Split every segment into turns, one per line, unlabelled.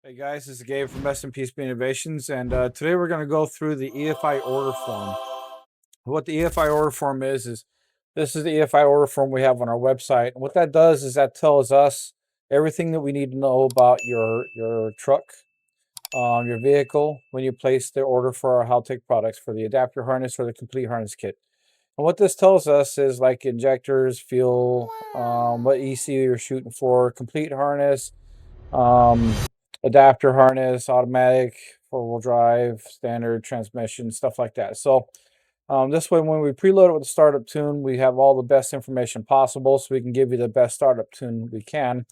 Hey guys, this is Gabe from SNP Speed Innovations, and today we're going to go through the EFI order form. What the EFI order form is this is the EFI order form we have on our website. And what that does is that tells us everything that we need to know about your truck, your vehicle, when you place the order for our Haltech products for the adapter harness or the complete harness kit. And what this tells us is like injectors, fuel, what ECU you're shooting for, complete harness, um, adapter harness, automatic, four-wheel drive, standard transmission, stuff like that. So this way, when we preload it with the startup tune, we have all the best information possible so we can give you the best startup tune we can.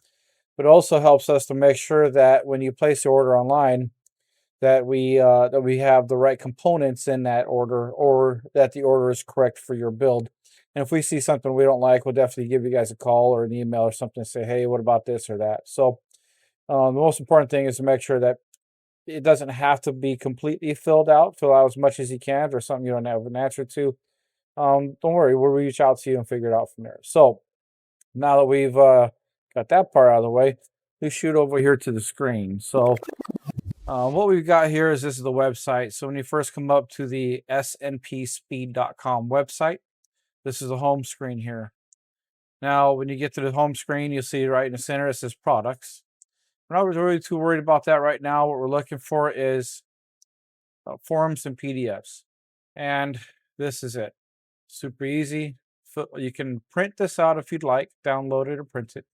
But it also helps us to make sure that when you place the order online, that we have the right components in that order, or that the order is correct for your build. And if we see something we don't like, we'll definitely give you guys a call or an email or something to say, hey, what about this or that? So the most important thing is to make sure that it doesn't have to be completely filled out. Fill out as much as you can. If there's something you don't have an answer to, don't worry. We'll reach out to you and figure it out from there. So now that we've got that part out of the way, we shoot over here to the screen. So what we've got here is this is the website. So when you first come up to the snpspeed.com website, this is the home screen here. Now, when you get to the home screen, you'll see right in the center, it says products. We're not really too worried about that right now. What we're looking for is forms and PDFs. And this is it. Super easy. You can print this out if you'd like, download it or print it.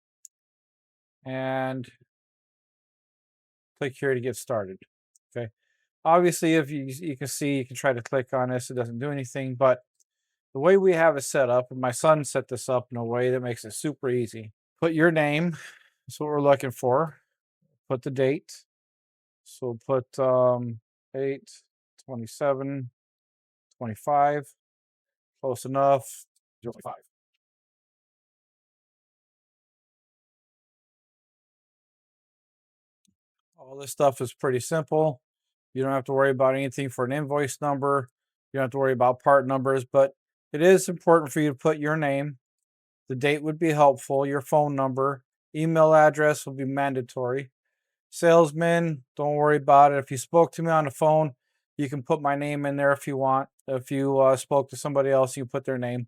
And click here to get started. Okay. Obviously, if you can see, you can try to click on this. It doesn't do anything. But the way we have it set up, and my son set this up in a way that makes it super easy. Put your name. That's what we're looking for. Put the date. So we'll put 8, 27, 25, close enough, 0.5. All this stuff is pretty simple. You don't have to worry about anything for an invoice number. You don't have to worry about part numbers, but it is important for you to put your name. The date would be helpful, your phone number, email address will be mandatory. Salesman, don't worry about it. If you spoke to me on the phone, you can put my name in there if you want. If you spoke to somebody else, you put their name.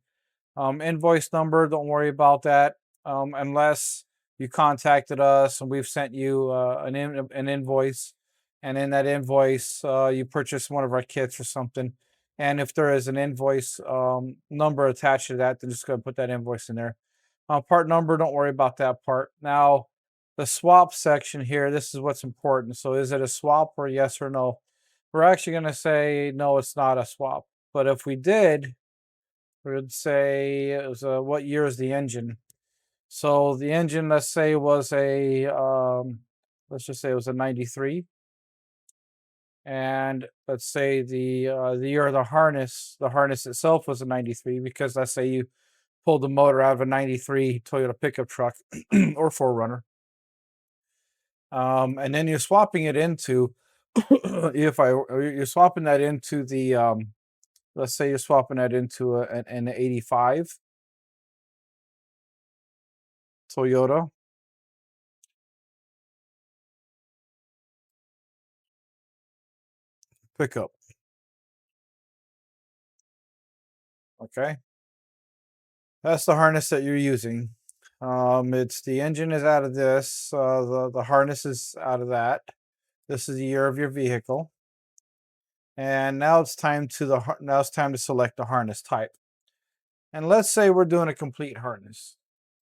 Invoice number, don't worry about that unless you contacted us and we've sent you an invoice. And in that invoice, you purchased one of our kits or something. And if there is an invoice number attached to that, then just go put that invoice in there. Part number, don't worry about that part. Now, the swap section here, this is what's important. So is it a swap or yes or no? We're actually going to say, no, it's not a swap. But if we did, we would say it was what year is the engine? So the engine, let's say, was let's just say it was a 93. And let's say the year of the harness itself was a 93, because let's say you pulled the motor out of a 93 Toyota pickup truck or 4Runner. And then you're swapping it into, you're swapping that into the, let's say you're swapping that into an 85 Toyota. Pickup. Okay. That's the harness that you're using. It's the engine is out of this. The harness is out of that. This is the year of your vehicle. And now it's time to select the harness type. And let's say we're doing a complete harness.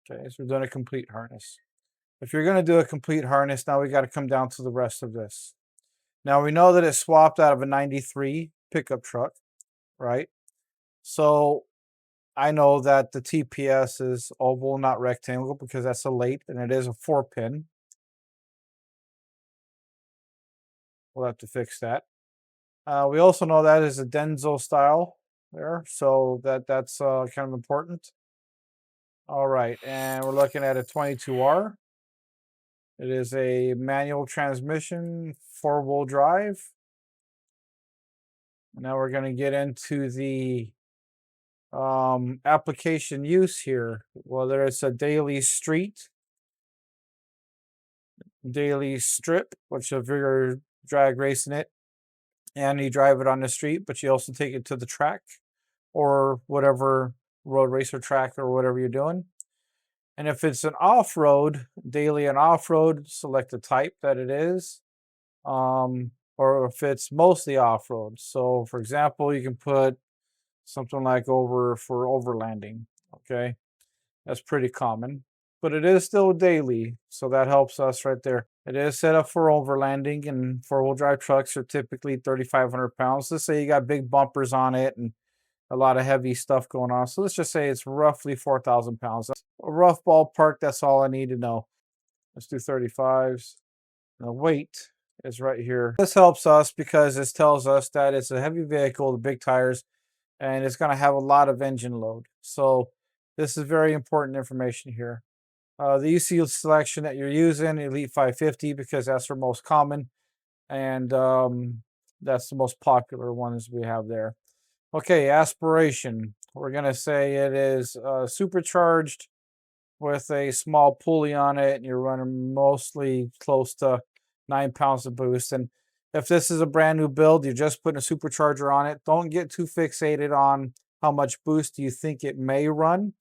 Okay, so we're doing a complete harness. If you're going to do a complete harness, now we got to come down to the rest of this. Now we know that it's swapped out of a 93 pickup truck, right? So I know that the TPS is oval, not rectangle, because that's a late and it is a 4-pin. We'll have to fix that. We also know that is a Denso style there, so that's kind of important. All right, and we're looking at a 22R. It is a manual transmission, 4-wheel drive. Now we're going to get into the application use here, whether it's a daily street, daily strip, which if you're drag racing it and you drive it on the street, but you also take it to the track or whatever road racer track or whatever you're doing. And if it's an off-road, daily and off-road, select the type that it is. Or if it's mostly off-road. So for example, you can put something like over for overlanding. Okay. That's pretty common, but it is still daily. So that helps us right there. It is set up for overlanding, and four-wheel drive trucks are typically 3,500 pounds. Let's say you got big bumpers on it and a lot of heavy stuff going on. So let's just say it's roughly 4,000 pounds. That's a rough ballpark. That's all I need to know. Let's do 35s. The weight is right here. This helps us because this tells us that it's a heavy vehicle, the big tires, and it's going to have a lot of engine load. So this is very important information here. The ECU selection that you're using, Elite 550, because that's our most common, and that's the most popular ones we have there. Okay, aspiration. We're going to say it is supercharged with a small pulley on it, and you're running mostly close to 9 pounds of boost. And if this is a brand new build, you're just putting a supercharger on it, don't get too fixated on how much boost you think it may run,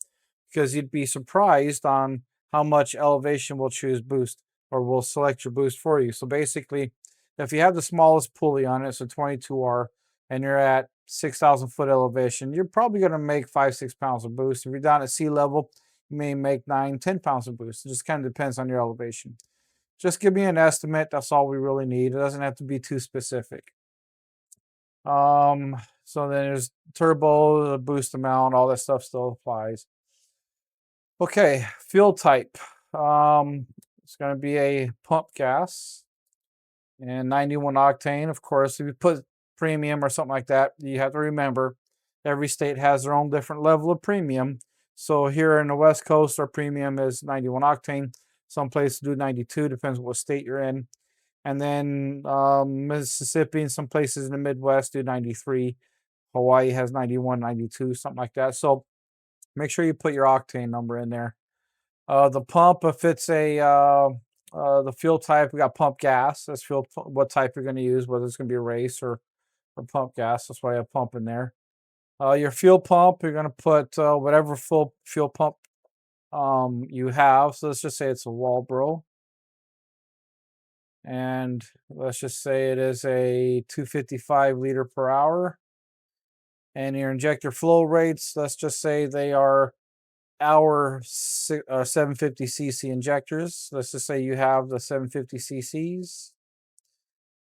because you'd be surprised on how much elevation will choose boost or will select your boost for you. So basically, if you have the smallest pulley on it, so 22R, and you're at 6,000 foot elevation, you're probably going to make 5-6 pounds of boost. If you're down at sea level, you may make 9-10 pounds of boost. It just kind of depends on your elevation. Just give me an estimate. That's all we really need. It doesn't have to be too specific. So then there's turbo, the boost amount, all that stuff still applies. Okay, fuel type. It's going to be a pump gas and 91 octane. Of course, if you put premium or something like that, you have to remember every state has their own different level of premium. So here in the West Coast, our premium is 91 octane. Some places do 92, depends on what state you're in. And then Mississippi and some places in the Midwest do 93. Hawaii has 91, 92, something like that. So make sure you put your octane number in there. The pump, if it's the fuel type, we got pump gas. That's fuel, what type you're going to use, whether it's going to be a race or pump gas. That's why I have pump in there. Your fuel pump, you're going to put whatever full fuel pump you have. So let's just say it's a Walbro. And let's just say it is a 255 liter per hour. And your injector flow rates, let's just say they are our 750 cc injectors. Let's just say you have the 750 cc's.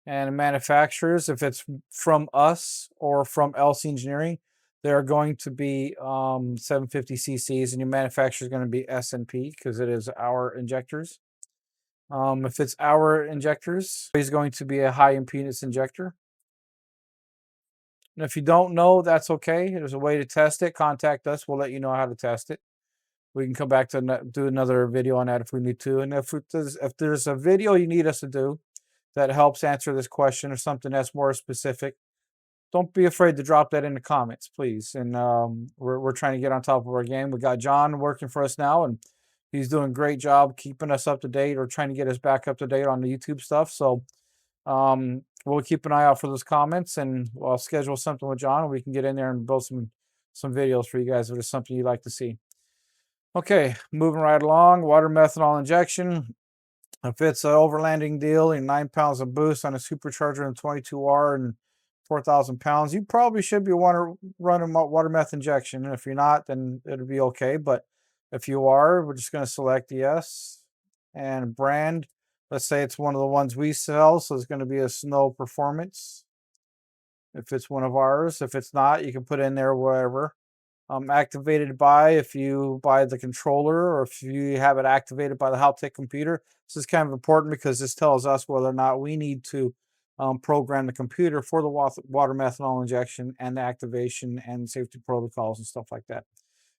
And manufacturers, if it's from us or from LC Engineering, they're going to be 750 cc's, and your manufacturer is going to be SNP because it is our injectors. If it's our injectors, it's going to be a high impedance injector. And if you don't know, that's okay. There's a way to test it. Contact us. We'll let you know how to test it. We can come back to do another video on that if we need to. And if there's a video you need us to do that helps answer this question or something that's more specific, don't be afraid to drop that in the comments, please. And we're trying to get on top of our game. We got John working for us now, and he's doing a great job keeping us up to date or trying to get us back up to date on the YouTube stuff. So we'll keep an eye out for those comments, and I'll schedule something with John, and we can get in there and build some videos for you guys if there's something you'd like to see. Okay, moving right along, water methanol injection. If it's an overlanding deal and 9 pounds of boost on a supercharger and 22R and 4,000 pounds, you probably should be running water meth injection. And if you're not, then it'll be okay. But if you are, we're just going to select yes. And brand, let's say it's one of the ones we sell, so it's going to be a Snow Performance. If it's one of ours, if it's not, you can put in there wherever. Activated by, if you buy the controller or if you have it activated by the Haltech computer. This is kind of important because this tells us whether or not we need to program the computer for the water methanol injection and the activation and safety protocols and stuff like that.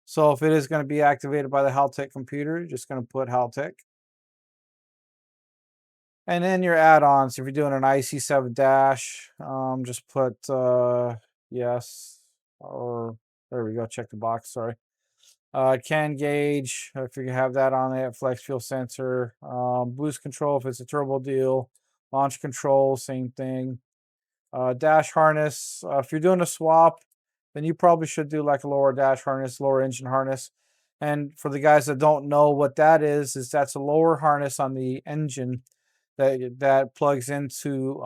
So if it is going to be activated by the Haltech computer, you're just going to put Haltech. And then your add-ons, if you're doing an IC7 dash, just put yes, or there we go, check the box, sorry. Can gauge, if you have that on it, flex fuel sensor, boost control if it's a turbo deal, launch control, same thing. Dash harness, if you're doing a swap, then you probably should do like a lower dash harness, lower engine harness. And for the guys that don't know what that is that's a lower harness on the engine that plugs into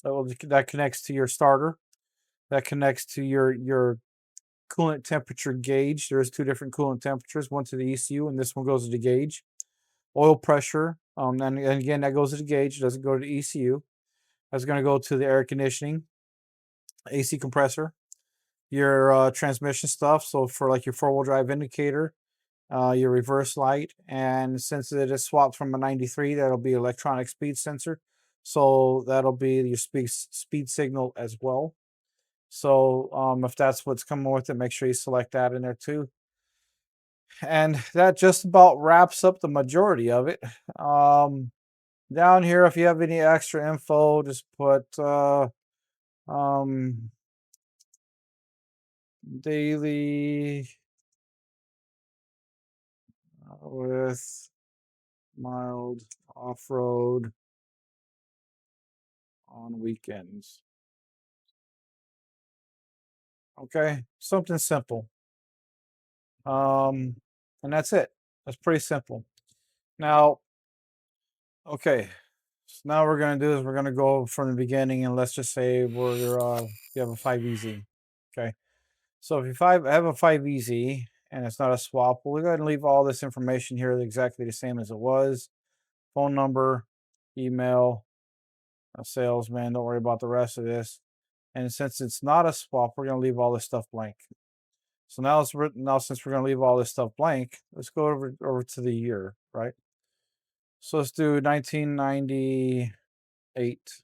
that connects to your starter, that connects to your coolant temperature gauge. There's two different coolant temperatures, one to the ECU and this one goes to the gauge. Oil pressure, and again that goes to the gauge, it doesn't go to the ECU. That's going to go to the air conditioning, AC compressor, your transmission stuff. So for like your 4-wheel drive indicator, your reverse light, and since it is swapped from a 93, that'll be electronic speed sensor. So that'll be your speed signal as well. So if that's what's coming with it, make sure you select that in there too. And that just about wraps up the majority of it. Down here, if you have any extra info, just put daily with mild off-road on weekends. Okay, something simple. And that's it. That's pretty simple. Now, okay, so now we're gonna do is we're gonna go from the beginning, and let's just say you have a 5EZ. Okay, so if you have a 5EZ and it's not a swap, we'll go ahead and leave all this information here exactly the same as it was. Phone number, email, a salesman. Don't worry about the rest of this. And since it's not a swap, we're going to leave all this stuff blank. So now since we're going to leave all this stuff blank, let's go over to the year, right? So let's do 1998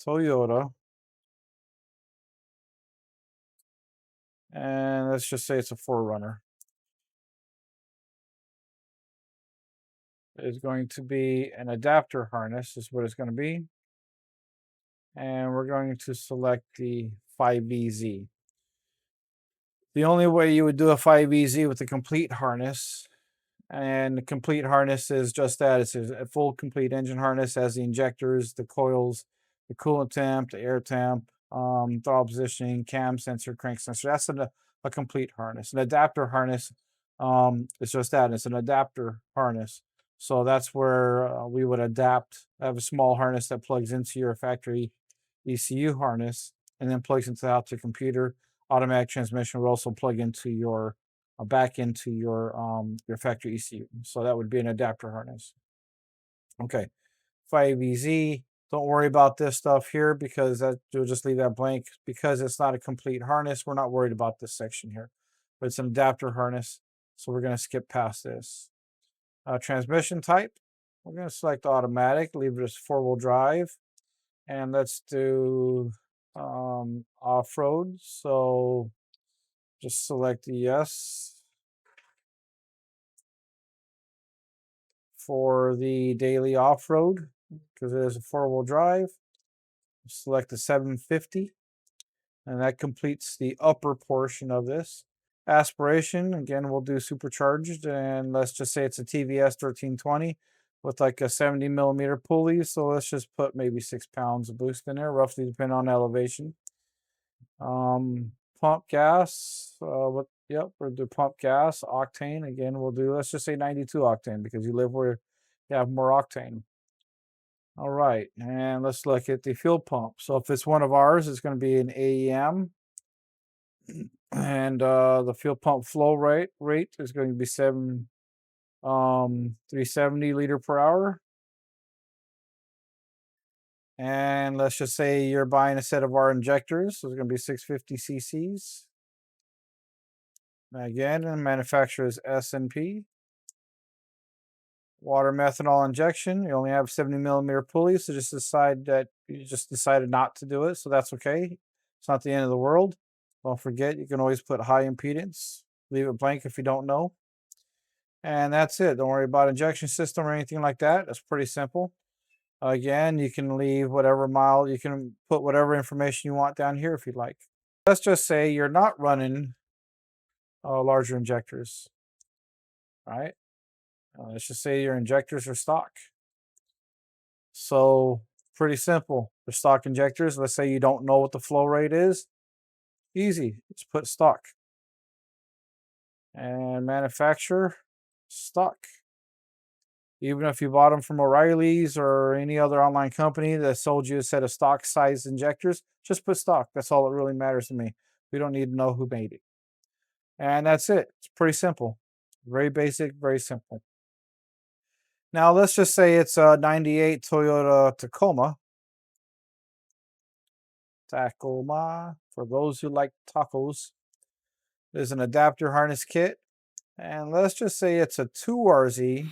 Toyota. And let's just say it's a 4Runner. It's going to be an adapter harness is what it's going to be. And we're going to select the 5EZ. The only way you would do a 5EZ with a complete harness, and the complete harness is just that. It's a full complete engine harness, has the injectors, the coils, the coolant temp, the air temp, throttle positioning, cam sensor, crank sensor. That's a complete harness. An adapter harness, it's just that. It's an adapter harness. So that's where we would have a small harness that plugs into your factory ECU harness and then plugs into the computer. Automatic transmission will also plug into your back into your factory ECU. So that would be an adapter harness. Okay, 5EZ. Don't worry about this stuff here because you'll just leave that blank because it's not a complete harness. We're not worried about this section here, but it's an adapter harness. So we're going to skip past this. Transmission type. We're going to select automatic, leave it as 4-wheel drive. And let's do off-road. So just select yes. For the daily off-road, because it is a 4-wheel drive, select the 750, and that completes the upper portion of this. Aspiration, again, we'll do supercharged, and let's just say it's a TVS 1320 with like a 70mm pulley, so let's just put maybe 6 pounds of boost in there, roughly depending on elevation. Pump gas, we'll do pump gas. Octane, again, let's just say 92 octane because you live where you have more octane. All right, and let's look at the fuel pump. So if it's one of ours, it's going to be an AEM. And the fuel pump flow rate is going to be 370 liter per hour. And let's just say you're buying a set of our injectors, so it's going to be 650 cc's. Again, the manufacturer is SNP. Water methanol injection. You only have 70mm pulleys, so just decide that you just decided not to do it, so that's okay. It's not the end of the world. Don't forget, you can always put high impedance. Leave it blank if you don't know. And that's it. Don't worry about injection system or anything like that. It's pretty simple. Again, you can leave whatever you can put whatever information you want down here if you'd like. let's just say you're not running larger injectors, right? Let's just say your injectors are stock. So pretty simple. The stock injectors, let's say you don't know what the flow rate is. Easy, just put stock. And manufacturer, stock. Even if you bought them from O'Reilly's or any other online company that sold you a set of stock size injectors, just put stock. That's all that really matters to me. We don't need to know who made it. And that's it. It's pretty simple. Very basic, very simple. Now, let's just say it's a 98 Toyota Tacoma. Tacoma, for those who like tacos. There's an adapter harness kit. And let's just say it's a 2RZ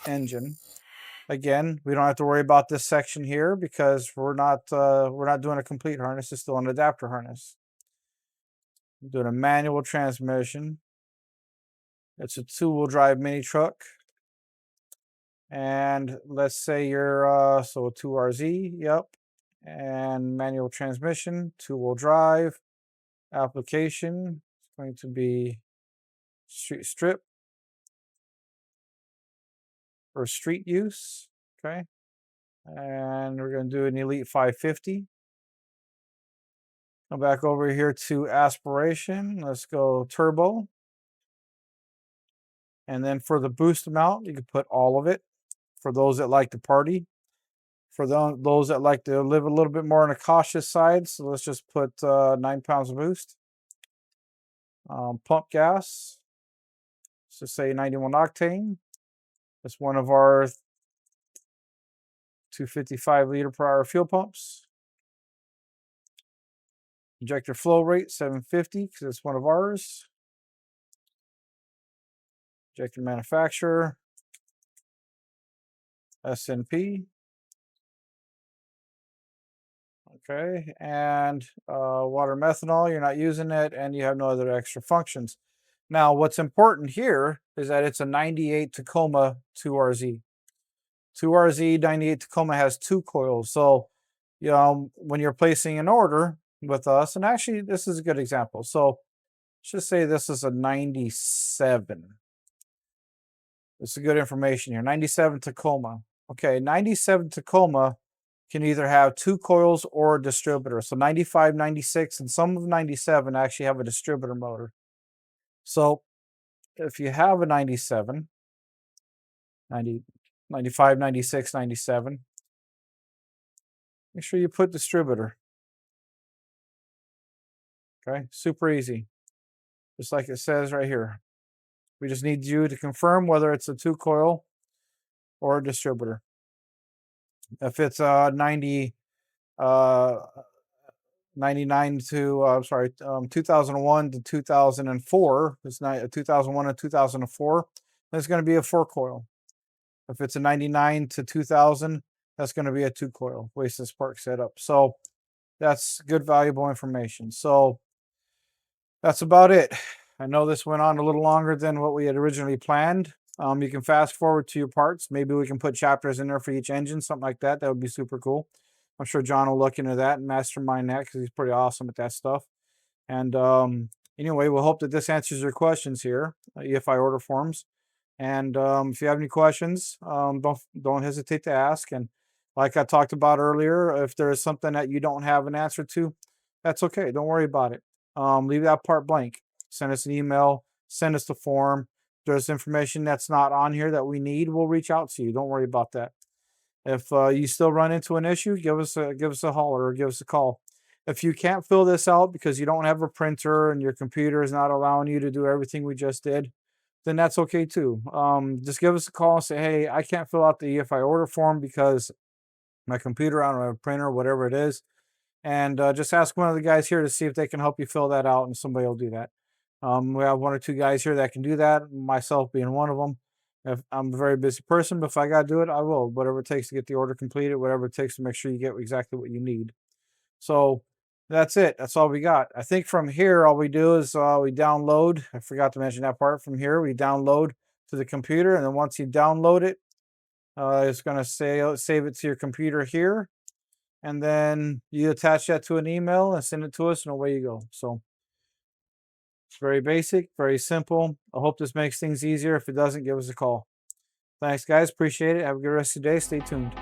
engine. Again, we don't have to worry about this section here because we're not doing a complete harness. It's still an adapter harness. I'm doing a manual transmission. It's a 2-wheel drive mini truck. And let's say you're so a 2RZ, yep. And manual transmission, 2-wheel drive. Application is going to be street strip or street use, okay. And we're going to do an Elite 550. Come back over here to aspiration. Let's go turbo. And then for the boost amount, you can put all of it for those that like to party. For those that like to live a little bit more on a cautious side, so let's just put 9 pounds of boost. Pump gas, let's just say 91 octane. That's one of our 255 liter per hour fuel pumps. Injector flow rate 750 because it's one of ours. Injector manufacturer, SNP. Okay, and water methanol, you're not using it, and you have no other extra functions. Now, what's important here is that it's a 98 Tacoma 2RZ. 2RZ 98 Tacoma has 2 coils. So, you know, when you're placing an order with us, and actually this is a good example. So let's just say this is a 97. This is good information here. 97 Tacoma. Okay, 97 Tacoma can either have 2 coils or a distributor. So 95, 96, and some of 97 actually have a distributor motor. So if you have a 97, 90, 95, 96, 97, make sure you put distributor. Okay, super easy. Just like it says right here. We just need you to confirm whether it's a 2 coil or a distributor. If it's 99 to 2001 to 2004, it's 2001 and 2004, that's going to be a 4 coil. If it's a 99 to 2000, that's going to be a 2 coil Oasis Park setup. So that's good, valuable information. So that's about it. I know this went on a little longer than what we had originally planned. You can fast forward to your parts. Maybe we can put chapters in there for each engine, something like that. That would be super cool. I'm sure John will look into that and mastermind that because he's pretty awesome at that stuff. And anyway, we'll hope that this answers your questions here, EFI order forms. And if you have any questions, don't hesitate to ask. And like I talked about earlier, if there is something that you don't have an answer to, that's okay. Don't worry about it. Leave that part blank. Send us an email. Send us the form. If there's information that's not on here that we need, we'll reach out to you. Don't worry about that. If you still run into an issue, give us a holler or give us a call. If you can't fill this out because you don't have a printer and your computer is not allowing you to do everything we just did, then that's okay too. Just give us a call and say, hey, I can't fill out the EFI order form because my computer, I don't have a printer, whatever it is. And just ask one of the guys here to see if they can help you fill that out, and somebody will do that. We have 1 or 2 guys here that can do that, myself being one of them. If I'm a very busy person, but if I got to do it, I will. Whatever it takes to get the order completed, whatever it takes to make sure you get exactly what you need. So that's it. That's all we got. I think from here, all we do is we download. I forgot to mention that part. From here, we download to the computer. And then once you download it, it's going to save it to your computer here. and then you attach that to an email and send it to us, and away you go. So it's very basic, very simple. I hope this makes things easier. If it doesn't, give us a call. Thanks, guys. Appreciate it. Have a good rest of your day. Stay tuned.